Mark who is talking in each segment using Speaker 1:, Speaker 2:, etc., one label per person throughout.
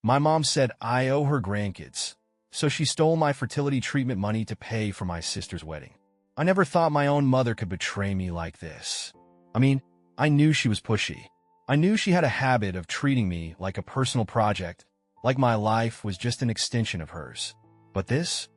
Speaker 1: My mom said I owe her grandkids, so she stole my fertility treatment money to pay for my sister's wedding. I never thought my own mother could betray me like this. I mean, I knew she was pushy. I knew she had a habit of treating me like a personal project, like my life was just an extension of hers. But this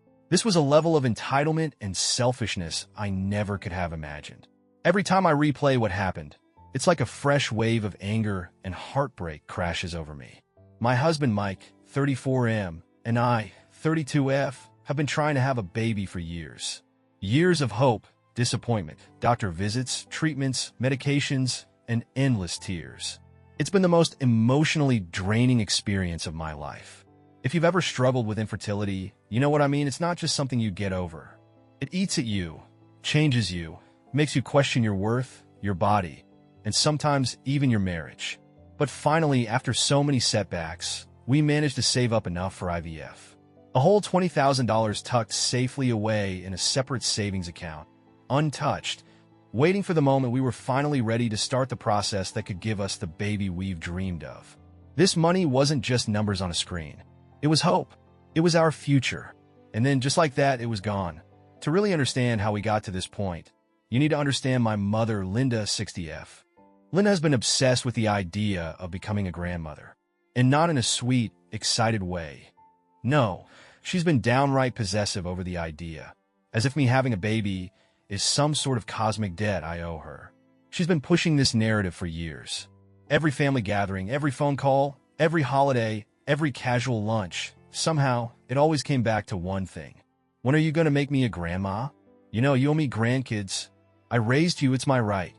Speaker 1: was a level of entitlement and selfishness I never could have imagined. Every time I replay what happened, it's like a fresh wave of anger and heartbreak crashes over me. My husband Mike, 34M, and I, 32F, have been trying to have a baby for years. Years of hope, disappointment, doctor visits, treatments, medications, and endless tears. It's been the most emotionally draining experience of my life. If you've ever struggled with infertility, you know what I mean. It's not just something you get over. It eats at you, changes you, makes you question your worth, your body, and sometimes even your marriage. But finally, after so many setbacks, we managed to save up enough for IVF. A whole $20,000 tucked safely away in a separate savings account, untouched, waiting for the moment we were finally ready to start the process that could give us the baby we've dreamed of. This money wasn't just numbers on a screen. It was hope. It was our future. And then just like that, it was gone. To really understand how we got to this point, you need to understand my mother, Linda, 60F. Linda has been obsessed with the idea of becoming a grandmother, and not in a sweet, excited way. No, she's been downright possessive over the idea, as if me having a baby is some sort of cosmic debt I owe her. She's been pushing this narrative for years. Every family gathering, every phone call, every holiday, every casual lunch, somehow, it always came back to one thing. When are you going to make me a grandma? You know, you owe me grandkids. I raised you, it's my right.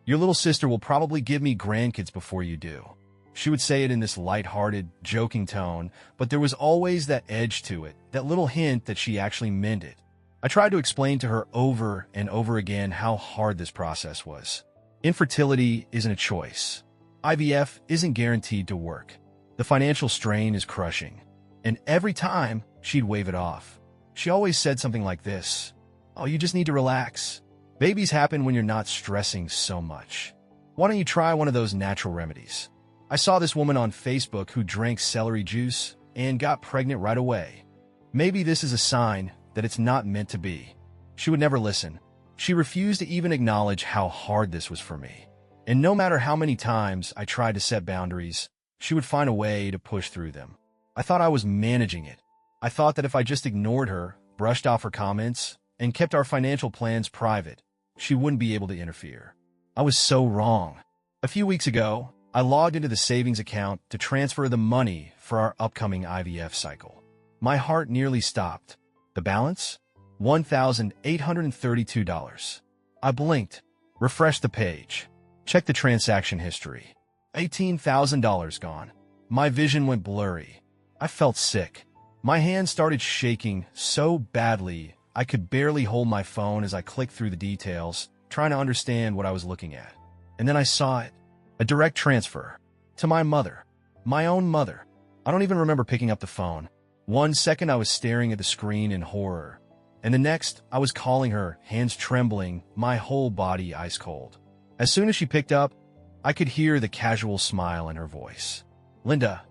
Speaker 1: Your little sister will probably give me grandkids before you do. She would say it in this lighthearted, joking tone, but there was always that edge to it, that little hint that she actually meant it. I tried to explain to her over and over again how hard this process was. Infertility isn't a choice. IVF isn't guaranteed to work. The financial strain is crushing. And every time, she'd wave it off. She always said something like this: "Oh, you just need to relax. Babies happen when you're not stressing so much. Why don't you try one of those natural remedies?" I saw this woman on Facebook who drank celery juice and got pregnant right away. Maybe this is a sign that it's not meant to be. She would never listen. She refused to even acknowledge how hard this was for me. And no matter how many times I tried to set boundaries, she would find a way to push through them. I thought I was managing it. I thought that if I just ignored her, brushed off her comments, and kept our financial plans private, she wouldn't be able to interfere. I was so wrong. A few weeks ago, I logged into the savings account to transfer the money for our upcoming IVF cycle. My heart nearly stopped. The balance? $1,832. I blinked, refreshed the page, checked the transaction history. $18,000 gone. My vision went blurry. I felt sick. My hands started shaking so badly I could barely hold my phone as I clicked through the details, trying to understand what I was looking at. And then I saw it. A direct transfer. To my mother. My own mother. I don't even remember picking up the phone. One second I was staring at the screen in horror, and the next I was calling her, hands trembling, my whole body ice cold. As soon as she picked up, I could hear the casual smile in her voice. "Linda."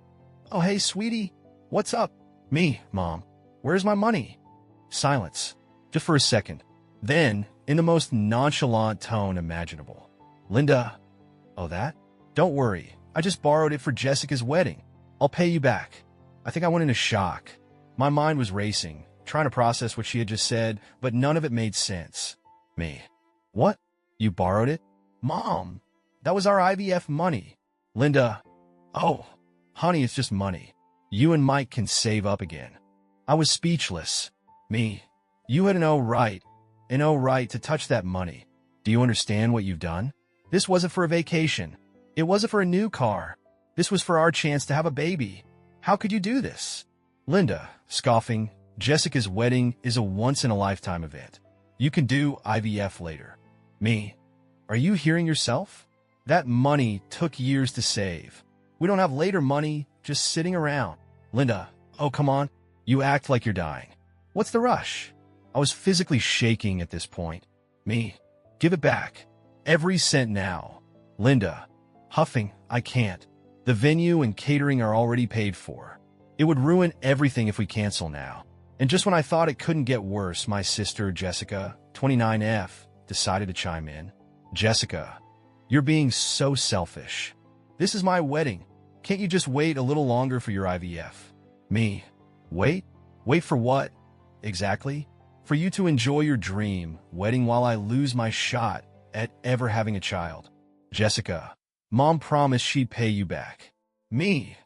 Speaker 1: "Oh, hey, sweetie. What's up?" "Me, Mom. Where's my money?" Silence. Just for a second. Then, in the most nonchalant tone imaginable. "Linda." "Oh, that? Don't worry. I just borrowed it for Jessica's wedding. I'll pay you back." I think I went into shock. My mind was racing, trying to process what she had just said, but none of it made sense. Me. "What? You borrowed it?" "Mom, that was our IVF money." "Linda." "Oh, honey, it's just money. You and Mike can save up again." I was speechless. Me. "You had an right to touch that money. Do you understand what you've done? This wasn't for a vacation. It wasn't for a new car. This was for our chance to have a baby. How could you do this?" Linda, scoffing, "Jessica's wedding is a once-in-a-lifetime event. You can do IVF later." Me. "Are you hearing yourself? That money took years to save. We don't have later money just sitting around." Linda. "Oh, come on. You act like you're dying. What's the rush?" I was physically shaking at this point. Me. "Give it back. Every cent now." Linda, huffing, "I can't. The venue and catering are already paid for." It would ruin everything if we cancel now. And just when I thought it couldn't get worse, my sister, Jessica, 29F, decided to chime in. Jessica, you're being so selfish. This is my wedding. Can't you just wait a little longer for your IVF? Me. Wait? Wait for what? Exactly? For you to enjoy your dream wedding while I lose my shot at ever having a child. Jessica, Mom promised she'd pay you back. Me?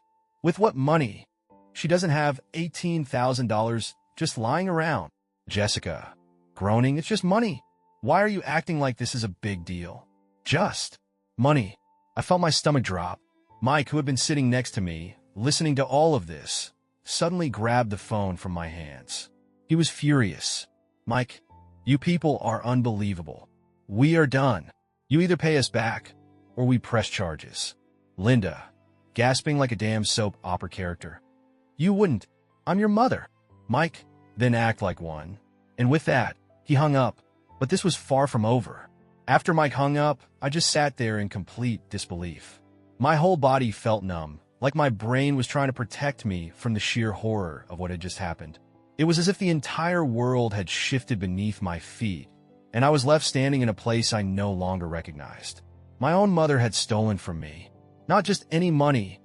Speaker 1: With what money? She doesn't have $18,000 just lying around. Jessica, groaning, it's just money. Why are you acting like this is a big deal? Just money. I felt my stomach drop. Mike, who had been sitting next to me, listening to all of this, suddenly grabbed the phone from my hands. He was furious. Mike, you people are unbelievable. We are done. You either pay us back, or we press charges. Linda, gasping like a damn soap opera character. You wouldn't. I'm your mother. Mike, then act like one. And with that, he hung up. But this was far from over. After Mike hung up, I just sat there in complete disbelief. My whole body felt numb, like my brain was trying to protect me from the sheer horror of what had just happened. It was as if the entire world had shifted beneath my feet, and I was left standing in a place I no longer recognized. My own mother had stolen from me. Not just any money,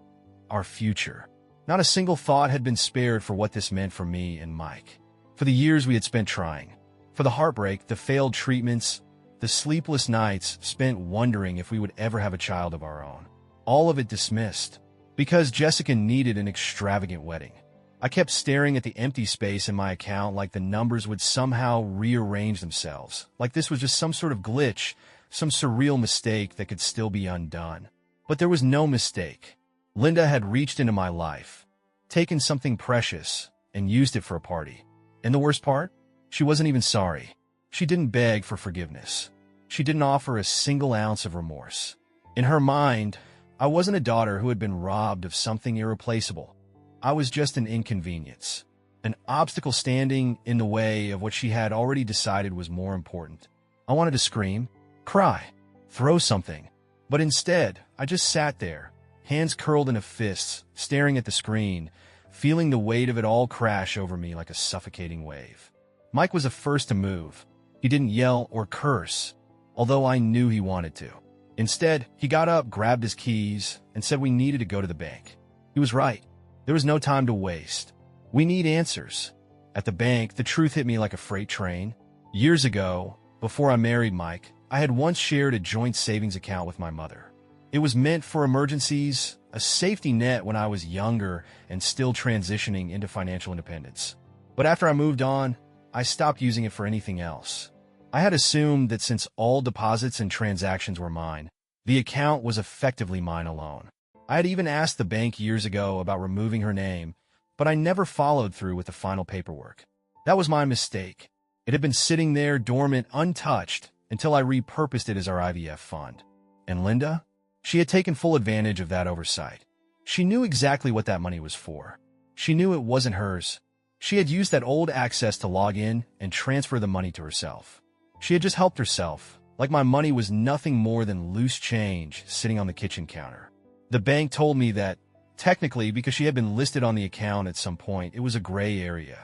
Speaker 1: our future. Not a single thought had been spared for what this meant for me and Mike. For the years we had spent trying. For the heartbreak, the failed treatments, the sleepless nights spent wondering if we would ever have a child of our own. All of it dismissed. Because Jessica needed an extravagant wedding. I kept staring at the empty space in my account like the numbers would somehow rearrange themselves. Like this was just some sort of glitch, some surreal mistake that could still be undone. But there was no mistake. Linda had reached into my life, taken something precious, and used it for a party. And the worst part? She wasn't even sorry. She didn't beg for forgiveness. She didn't offer a single ounce of remorse. In her mind, I wasn't a daughter who had been robbed of something irreplaceable. I was just an inconvenience, an obstacle standing in the way of what she had already decided was more important. I wanted to scream, cry, throw something. But instead, I just sat there, hands curled into fists, staring at the screen, feeling the weight of it all crash over me like a suffocating wave. Mike was the first to move. He didn't yell or curse, although I knew he wanted to. Instead, he got up, grabbed his keys, and said we needed to go to the bank. He was right. There was no time to waste. We need answers. At the bank, the truth hit me like a freight train. Years ago, before I married Mike, I had once shared a joint savings account with my mother. It was meant for emergencies, a safety net when I was younger and still transitioning into financial independence. But after I moved on, I stopped using it for anything else. I had assumed that since all deposits and transactions were mine, the account was effectively mine alone. I had even asked the bank years ago about removing her name, but I never followed through with the final paperwork. That was my mistake. It had been sitting there dormant, untouched, until I repurposed it as our IVF fund. And Linda? She had taken full advantage of that oversight. She knew exactly what that money was for. She knew it wasn't hers. She had used that old access to log in and transfer the money to herself. She had just helped herself, like my money was nothing more than loose change sitting on the kitchen counter. The bank told me that, technically, because she had been listed on the account at some point, it was a gray area.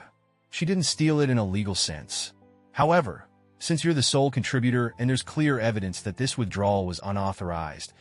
Speaker 1: She didn't steal it in a legal sense. However, since you're the sole contributor and there's clear evidence that this withdrawal was unauthorized,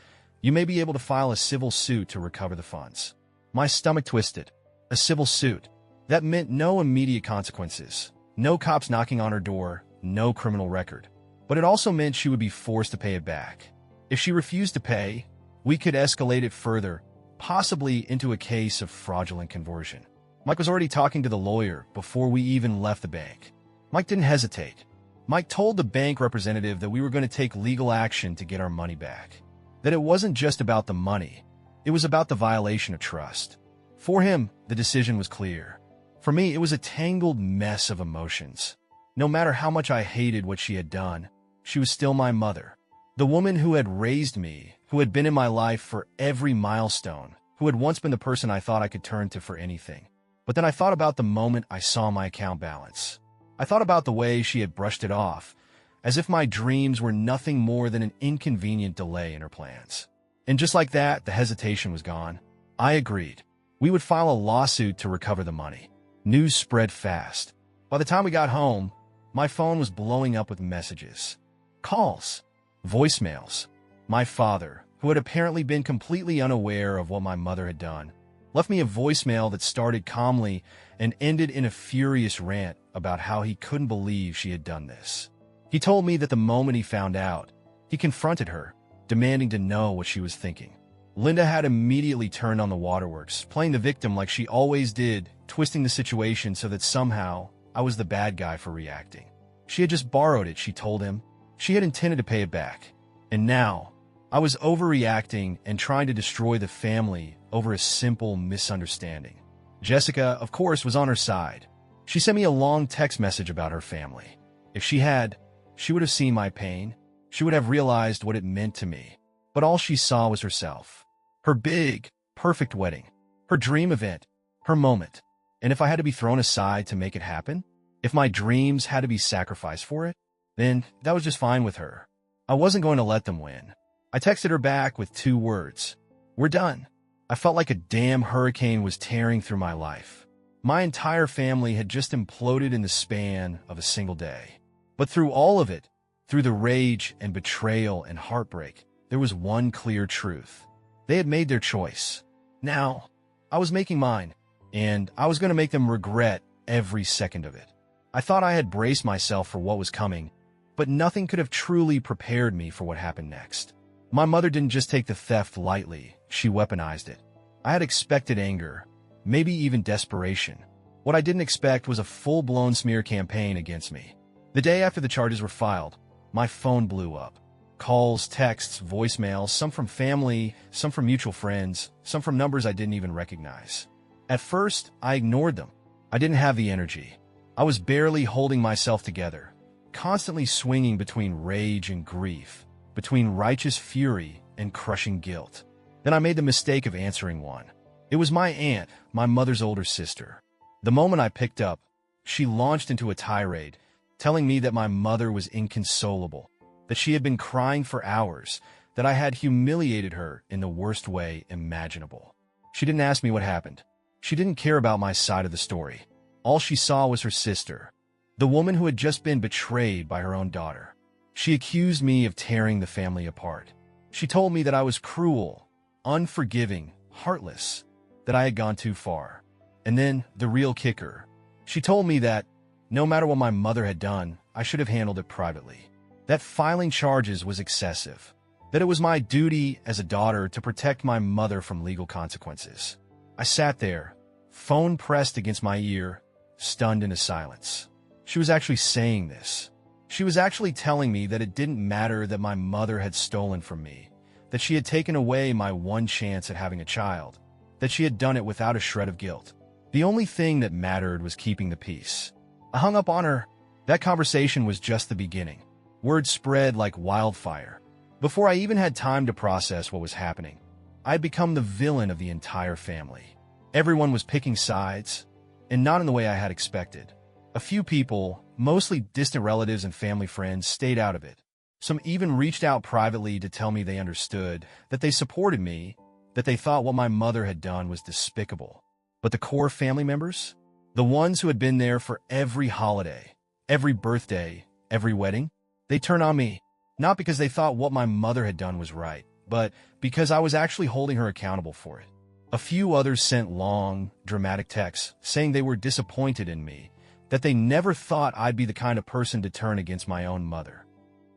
Speaker 1: you may be able to file a civil suit to recover the funds. My stomach twisted. A civil suit. That meant no immediate consequences, no cops knocking on her door, no criminal record. But it also meant she would be forced to pay it back. If she refused to pay, we could escalate it further, possibly into a case of fraudulent conversion. Mike was already talking to the lawyer before we even left the bank. Mike didn't hesitate. Mike told the bank representative that we were going to take legal action to get our money back. That it wasn't just about the money. It was about the violation of trust. For him, the decision was clear. For me, it was a tangled mess of emotions. No matter how much I hated what she had done, she was still my mother. The woman who had raised me, who had been in my life for every milestone, who had once been the person I thought I could turn to for anything. But then I thought about the moment I saw my account balance. I thought about the way she had brushed it off, as if my dreams were nothing more than an inconvenient delay in her plans. And just like that, the hesitation was gone. I agreed. We would file a lawsuit to recover the money. News spread fast. By the time we got home, my phone was blowing up with messages, calls, voicemails. My father, who had apparently been completely unaware of what my mother had done, left me a voicemail that started calmly and ended in a furious rant about how he couldn't believe she had done this. He told me that the moment he found out, he confronted her, demanding to know what she was thinking. Linda had immediately turned on the waterworks, playing the victim like she always did, twisting the situation so that somehow I was the bad guy for reacting. She had just borrowed it, she told him. She had intended to pay it back. And now, I was overreacting and trying to destroy the family over a simple misunderstanding. Jessica, of course, was on her side. She sent me a long text message about her family. If she had, she would have seen my pain. She would have realized what it meant to me. But all she saw was herself. Her big, perfect wedding. Her dream event. Her moment. And if I had to be thrown aside to make it happen, if my dreams had to be sacrificed for it, then that was just fine with her. I wasn't going to let them win. I texted her back with 2 words. We're done. I felt like a damn hurricane was tearing through my life. My entire family had just imploded in the span of a single day. But through all of it, through the rage and betrayal and heartbreak, there was one clear truth. They had made their choice. Now, I was making mine, and I was going to make them regret every second of it. I thought I had braced myself for what was coming, but nothing could have truly prepared me for what happened next. My mother didn't just take the theft lightly, she weaponized it. I had expected anger, maybe even desperation. What I didn't expect was a full-blown smear campaign against me. The day after the charges were filed, my phone blew up. Calls, texts, voicemails, some from family, some from mutual friends, some from numbers I didn't even recognize. At first, I ignored them. I didn't have the energy. I was barely holding myself together, constantly swinging between rage and grief, between righteous fury and crushing guilt. Then I made the mistake of answering one. It was my aunt, my mother's older sister. The moment I picked up, she launched into a tirade, telling me that my mother was inconsolable, that she had been crying for hours, that I had humiliated her in the worst way imaginable. She didn't ask me what happened. She didn't care about my side of the story. All she saw was her sister, the woman who had just been betrayed by her own daughter. She accused me of tearing the family apart. She told me that I was cruel, unforgiving, heartless, that I had gone too far. And then, the real kicker, she told me that, no matter what my mother had done, I should have handled it privately. That filing charges was excessive. That it was my duty as a daughter to protect my mother from legal consequences. I sat there, phone pressed against my ear, stunned into silence. She was actually saying this. She was actually telling me that it didn't matter that my mother had stolen from me, that she had taken away my one chance at having a child, that she had done it without a shred of guilt. The only thing that mattered was keeping the peace. I hung up on her. That conversation was just the beginning. Word spread like wildfire. Before I even had time to process what was happening, I had become the villain of the entire family. Everyone was picking sides, and not in the way I had expected. A few people, mostly distant relatives and family friends, stayed out of it. Some even reached out privately to tell me they understood, that they supported me, that they thought what my mother had done was despicable. But the core family members, the ones who had been there for every holiday, every birthday, every wedding, they turned on me, not because they thought what my mother had done was right, but because I was actually holding her accountable for it. A few others sent long, dramatic texts saying they were disappointed in me, that they never thought I'd be the kind of person to turn against my own mother.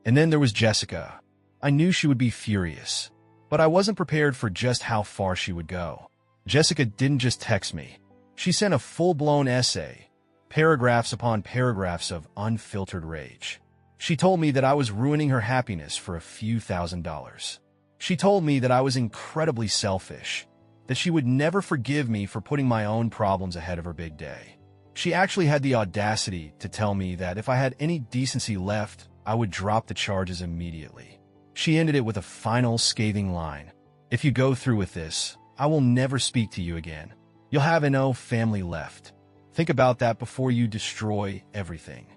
Speaker 1: And then there was Jessica. I knew she would be furious, but I wasn't prepared for just how far she would go. Jessica didn't just text me. She sent a full-blown essay, paragraphs upon paragraphs of unfiltered rage. She told me that I was ruining her happiness for a few $1,000s. She told me that I was incredibly selfish, that she would never forgive me for putting my own problems ahead of her big day. She actually had the audacity to tell me that if I had any decency left, I would drop the charges immediately. She ended it with a final scathing line. If you go through with this, I will never speak to you again. You'll have no family left. Think about that before you destroy everything.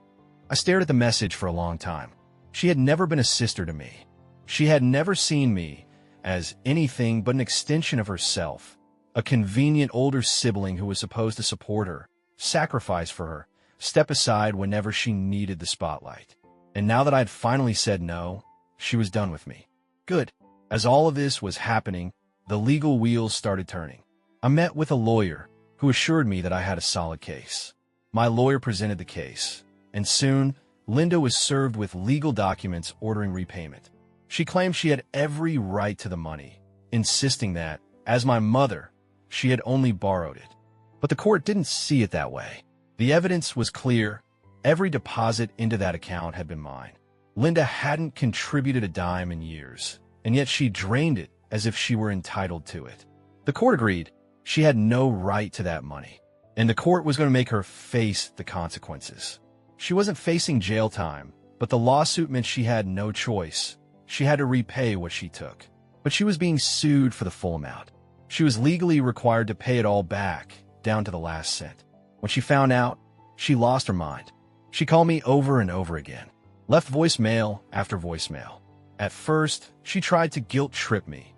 Speaker 1: I stared at the message for a long time. She had never been a sister to me. She had never seen me as anything but an extension of herself, A convenient older sibling who was supposed to support her, sacrifice for her, step aside whenever she needed the spotlight. And now that I had finally said no, she was done with me. Good. As all of this was happening, the legal wheels started turning. I met with a lawyer who assured me that I had a solid case. My lawyer presented the case, and soon, Linda was served with legal documents ordering repayment. She claimed she had every right to the money, insisting that, as my mother, she had only borrowed it. But the court didn't see it that way. The evidence was clear. Every deposit into that account had been mine. Linda hadn't contributed a dime in years, and yet she drained it as if she were entitled to it. The court agreed she had no right to that money, and the court was going to make her face the consequences. She wasn't facing jail time, but the lawsuit meant she had no choice. She had to repay what she took. But she was being sued for the full amount. She was legally required to pay it all back, down to the last cent. When she found out, she lost her mind. She called me over and over again, left voicemail after voicemail. At first, she tried to guilt-trip me,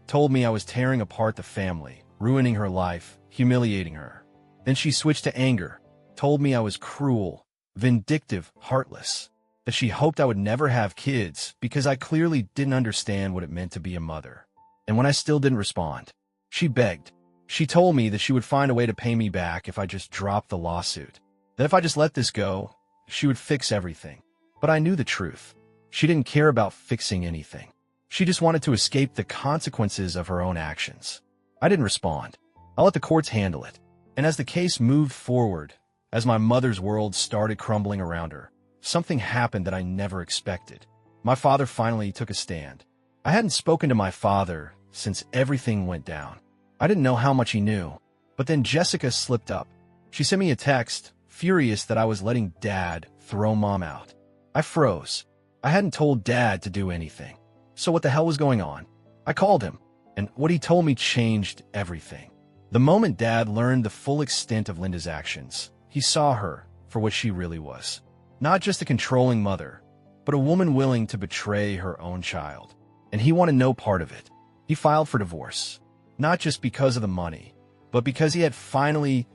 Speaker 1: told me I was tearing apart the family, ruining her life, humiliating her. Then she switched to anger, told me I was cruel, vindictive, heartless, that she hoped I would never have kids because I clearly didn't understand what it meant to be a mother. And when I still didn't respond, she begged. She told me that she would find a way to pay me back if I just dropped the lawsuit, that if I just let this go, she would fix everything. But I knew the truth. She didn't care about fixing anything. She just wanted to escape the consequences of her own actions. I didn't respond. I let the courts handle it. And as the case moved forward, as my mother's world started crumbling around her, something happened that I never expected. My father finally took a stand. I hadn't spoken to my father since everything went down. I didn't know how much he knew. But then Jessica slipped up. She sent me a text, furious that I was letting Dad throw Mom out. I froze. I hadn't told Dad to do anything. So what the hell was going on? I called him, and what he told me changed everything. The moment Dad learned the full extent of Linda's actions, he saw her for what she really was. Not just a controlling mother, but a woman willing to betray her own child. And he wanted no part of it. He filed for divorce, not just because of the money, but because he had finally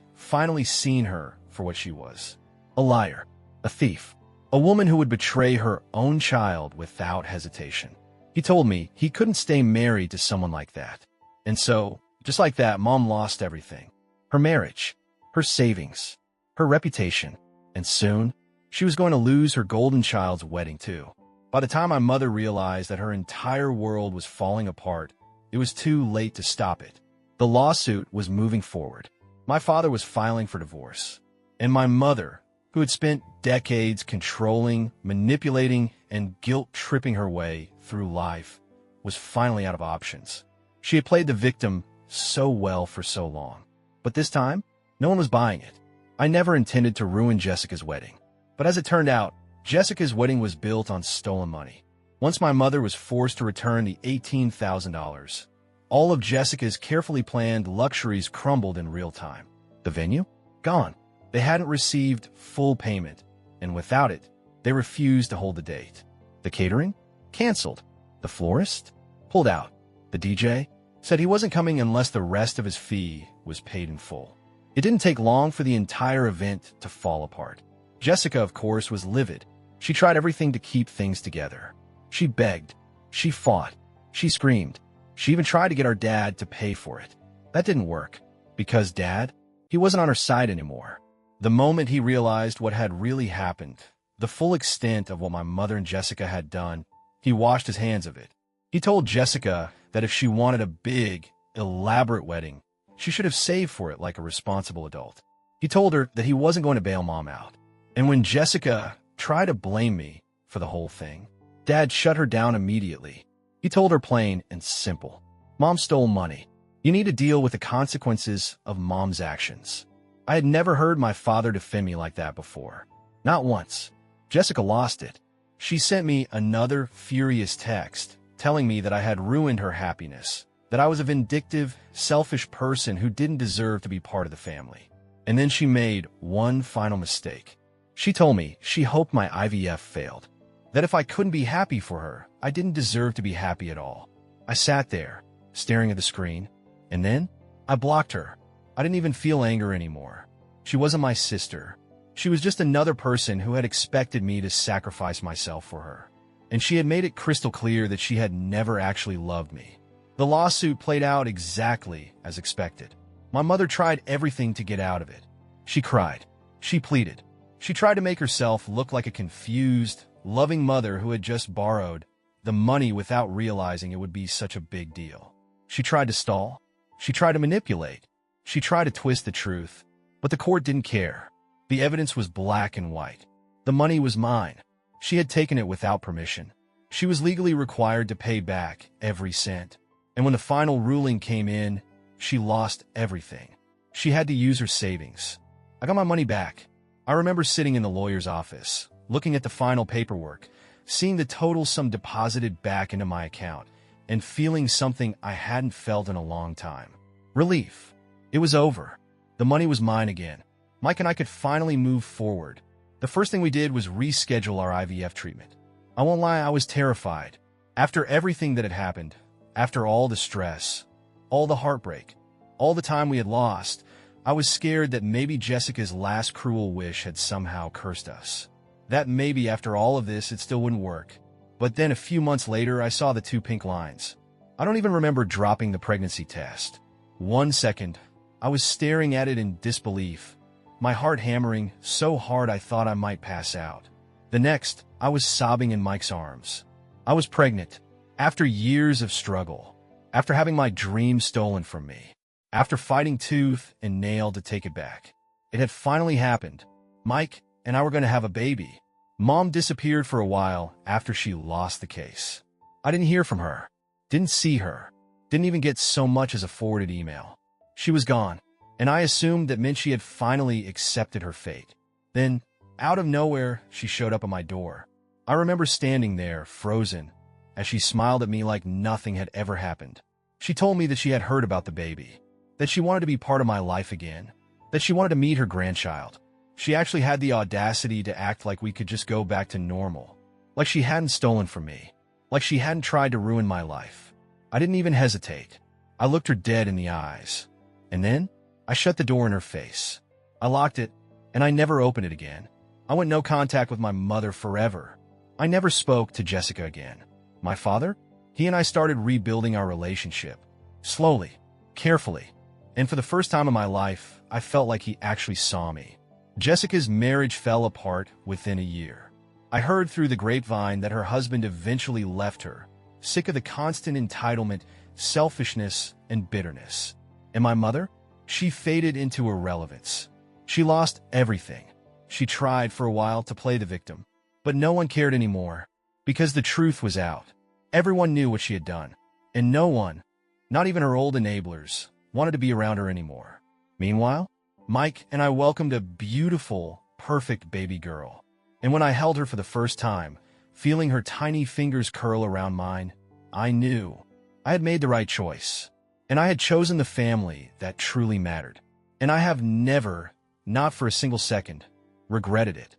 Speaker 1: seen her for what she was. A liar, a thief, a woman who would betray her own child without hesitation. He told me he couldn't stay married to someone like that. And so, just like that, Mom lost everything. Her marriage, her savings, her reputation, and soon, she was going to lose her golden child's wedding too. By the time my mother realized that her entire world was falling apart, it was too late to stop it. The lawsuit was moving forward. My father was filing for divorce. And my mother, who had spent decades controlling, manipulating, and guilt-tripping her way through life, was finally out of options. She had played the victim so well for so long. But this time, no one was buying it. I never intended to ruin Jessica's wedding. But as it turned out, Jessica's wedding was built on stolen money. Once my mother was forced to return the $18,000, all of Jessica's carefully planned luxuries crumbled in real time. The venue? Gone. They hadn't received full payment, and without it, they refused to hold the date. The catering? Canceled. The florist? Pulled out. The DJ? Said he wasn't coming unless the rest of his fee was paid in full. It didn't take long for the entire event to fall apart. Jessica, of course, was livid. She tried everything to keep things together. She begged. She fought. She screamed. She even tried to get our dad to pay for it. That didn't work. Because Dad, he wasn't on her side anymore. The moment he realized what had really happened, the full extent of what my mother and Jessica had done, he washed his hands of it. He told Jessica that if she wanted a big, elaborate wedding, she should have saved for it like a responsible adult. He told her that he wasn't going to bail Mom out. And when Jessica tried to blame me for the whole thing, Dad shut her down immediately. He told her plain and simple, Mom stole money. You need to deal with the consequences of Mom's actions. I had never heard my father defend me like that before. Not once. Jessica lost it. She sent me another furious text telling me that I had ruined her happiness, that I was a vindictive, selfish person who didn't deserve to be part of the family. And then she made one final mistake. She told me she hoped my IVF failed, that if I couldn't be happy for her, I didn't deserve to be happy at all. I sat there, staring at the screen, and then I blocked her. I didn't even feel anger anymore. She wasn't my sister. She was just another person who had expected me to sacrifice myself for her. And she had made it crystal clear that she had never actually loved me. The lawsuit played out exactly as expected. My mother tried everything to get out of it. She cried. She pleaded. She tried to make herself look like a confused, loving mother who had just borrowed the money without realizing it would be such a big deal. She tried to stall. She tried to manipulate. She tried to twist the truth. But the court didn't care. The evidence was black and white. The money was mine. She had taken it without permission. She was legally required to pay back every cent. And when the final ruling came in, she lost everything. She had to use her savings. I got my money back. I remember sitting in the lawyer's office, looking at the final paperwork, seeing the total sum deposited back into my account, and feeling something I hadn't felt in a long time. Relief. It was over. The money was mine again. Mike and I could finally move forward. The first thing we did was reschedule our IVF treatment. I won't lie, I was terrified. After everything that had happened, after all the stress, all the heartbreak, all the time we had lost, I was scared that maybe Jessica's last cruel wish had somehow cursed us. That maybe after all of this, it still wouldn't work. But then a few months later, I saw the 2 pink lines. I don't even remember dropping the pregnancy test. 1 second, I was staring at it in disbelief, my heart hammering so hard I thought I might pass out. The next, I was sobbing in Mike's arms. I was pregnant. After years of struggle, after having my dream stolen from me, after fighting tooth and nail to take it back, it had finally happened. Mike and I were going to have a baby. Mom disappeared for a while after she lost the case. I didn't hear from her, didn't see her, didn't even get so much as a forwarded email. She was gone, and I assumed that meant she had finally accepted her fate. Then, out of nowhere, she showed up at my door. I remember standing there, frozen, as she smiled at me like nothing had ever happened. She told me that she had heard about the baby, that she wanted to be part of my life again, that she wanted to meet her grandchild. She actually had the audacity to act like we could just go back to normal, like she hadn't stolen from me, like she hadn't tried to ruin my life. I didn't even hesitate. I looked her dead in the eyes. And then, I shut the door in her face. I locked it, and I never opened it again. I went no contact with my mother forever. I never spoke to Jessica again. My father? He and I started rebuilding our relationship. Slowly, carefully. And for the first time in my life, I felt like he actually saw me. Jessica's marriage fell apart within a year. I heard through the grapevine that her husband eventually left her, sick of the constant entitlement, selfishness, and bitterness. And my mother? She faded into irrelevance. She lost everything. She tried for a while to play the victim, but no one cared anymore, because the truth was out. Everyone knew what she had done, and no one, not even her old enablers, wanted to be around her anymore. Meanwhile, Mike and I welcomed a beautiful, perfect baby girl. And when I held her for the first time, feeling her tiny fingers curl around mine, I knew I had made the right choice. And I had chosen the family that truly mattered. And I have never, not for a single second, regretted it.